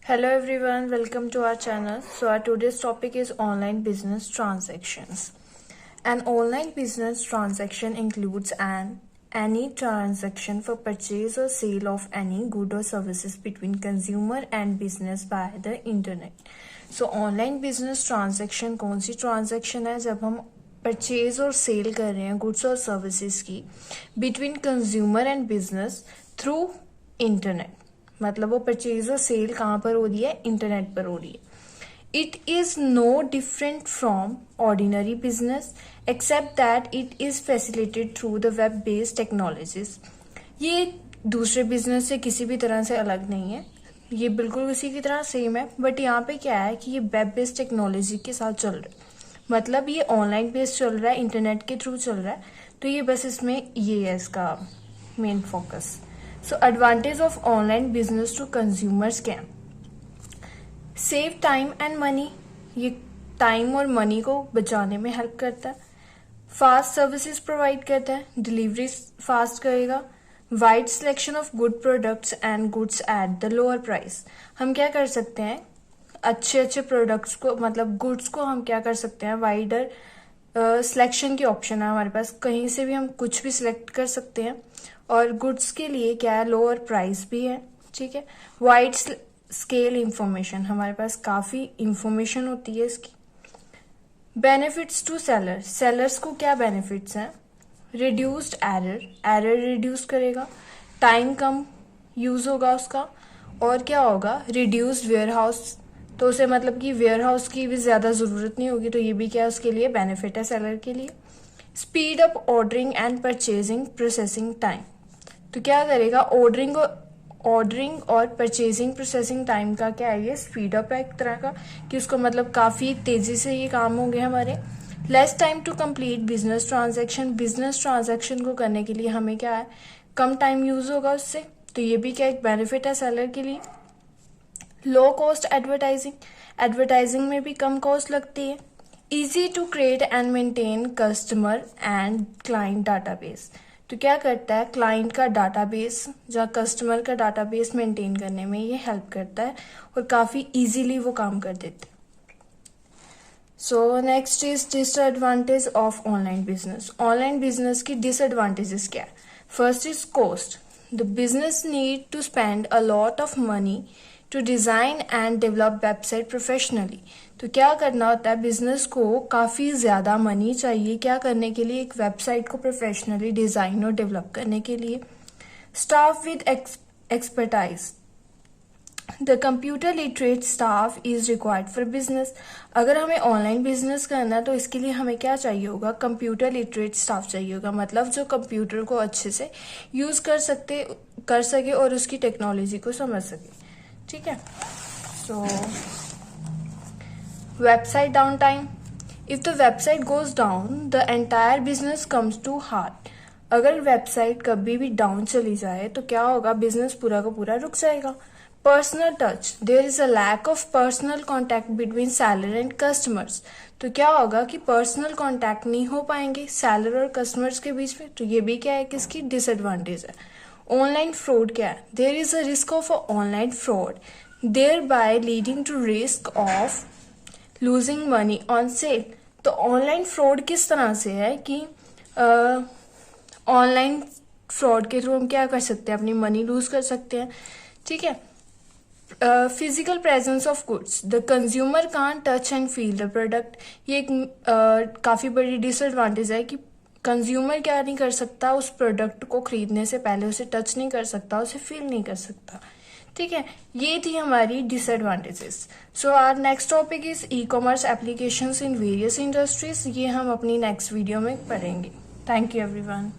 Hello everyone, welcome to our channel. So our today's topic is online business transactions. An online business transaction includes any transaction for purchase or sale of any good or services between consumer and business by the internet. So online business transaction कौन सी transaction है जब हम purchase और cell कर रहे हैं goods और services की between consumer and business through internet. मतलब वो परचेज और सेल कहाँ पर हो रही है? इंटरनेट पर हो रही है. It is no different from ordinary business except that it is facilitated through the web based technologies. ये दूसरे बिजनेस से किसी भी तरह से अलग नहीं है, ये बिल्कुल उसी की तरह सेम है. बट यहाँ पे क्या है कि ये वेब बेस्ड टेक्नोलॉजी के साथ चल रहा है. मतलब ये ऑनलाइन बेस्ड चल रहा है, इंटरनेट के थ्रू चल रहा है. तो ये बस इसमें ये है इसका main focus. So advantage of online business to consumers क्या? Save time and money. ये टाइम और मनी को बचाने में हेल्प करता है. फास्ट सर्विसेज प्रोवाइड करता है, डिलीवरी फास्ट करेगा. Wide selection of good products and goods at the lower price. हम क्या कर सकते हैं? अच्छे प्रोडक्ट्स को मतलब गुड्स को हम क्या कर सकते हैं? वाइडर सिलेक्शन की ऑप्शन है हमारे पास, कहीं से भी हम कुछ भी सिलेक्ट कर सकते हैं. और गुड्स के लिए क्या है? लोअर प्राइस भी है. ठीक है. वाइड स्केल इंफॉर्मेशन, हमारे पास काफी इंफॉर्मेशन होती है इसकी. Benefits to seller. सेलर्स को क्या बेनिफिट्स हैं? रिड्यूस्ड एरर रिड्यूस करेगा. टाइम कम यूज होगा उसका. और क्या होगा? Reduced warehouse. तो उसे मतलब कि वेयर हाउस की भी ज्यादा जरूरत नहीं होगी. तो ये भी क्या उसके लिए बेनिफिट है सेलर के लिए. Speed up ordering and purchasing processing time. तो क्या करेगा? ऑर्डरिंग और परचेजिंग प्रोसेसिंग टाइम का क्या है? ये स्पीड अप है एक तरह का, कि उसको मतलब काफी तेजी से ये काम होंगे हमारे. Less time to complete business transaction. Business transaction को करने के लिए हमें क्या है? कम टाइम यूज होगा उससे. तो ये भी क्या एक बेनिफिट है सेलर के लिए. Low cost advertising. एडवर्टाइजिंग में भी कम कॉस्ट लगती है. Easy to create and maintain customer and client database. तो क्या करता है? क्लाइंट का डाटाबेस या कस्टमर का डाटाबेस मेंटेन करने में ये हेल्प करता है और काफी इजीली वो काम कर देते हैं. So next is disadvantage of online business. Online business की डिसएडवांटेजेस क्या है? First is cost. The business need to spend a lot of money to design and develop website professionally. तो क्या करना होता है? बिजनेस को काफी ज्यादा मनी चाहिए क्या करने के लिए? एक वेबसाइट को प्रोफेशनली डिजाइन और डेवलप करने के लिए. Staff with expertise. The computer literate staff is required for business. अगर हमें ऑनलाइन बिजनेस करना है तो इसके लिए हमें क्या चाहिए होगा? कंप्यूटर लिटरेट स्टाफ चाहिए होगा. मतलब जो कंप्यूटर को अच्छे से यूज कर सके और उसकी टेक्नोलॉजी को समझ सके. ठीक है. सो website downtime. If the website goes down, the entire business comes to halt. अगर वेबसाइट कभी भी डाउन चली जाए तो क्या होगा? बिजनेस पूरा का पूरा रुक जाएगा. Personal touch. There is a lack of personal contact between seller and customers. तो क्या होगा कि पर्सनल कॉन्टैक्ट नहीं हो पाएंगे सेलर और कस्टमर्स के बीच में. तो ये भी क्या है? किसकी डिसएडवांटेज है. ऑनलाइन फ्रॉड क्या है? There is a risk of online fraud thereby leading to risk of losing money on sale. तो ऑनलाइन फ्रॉड किस तरह से है कि ऑनलाइन फ्रॉड के थ्रू हम क्या कर सकते हैं? अपनी मनी लूज कर सकते हैं. ठीक है. Physical presence of goods. The consumer can't touch and feel the product. ये एक काफी बड़ी डिसएडवांटेज है कि कंज्यूमर क्या नहीं कर सकता? उस प्रोडक्ट को खरीदने से पहले उसे टच नहीं कर सकता, उसे फील नहीं कर सकता. ठीक है. ये थी हमारी disadvantages. So our next topic is e commerce applications in various industries. ये हम अपनी नेक्स्ट वीडियो में पढ़ेंगे. Thank you everyone.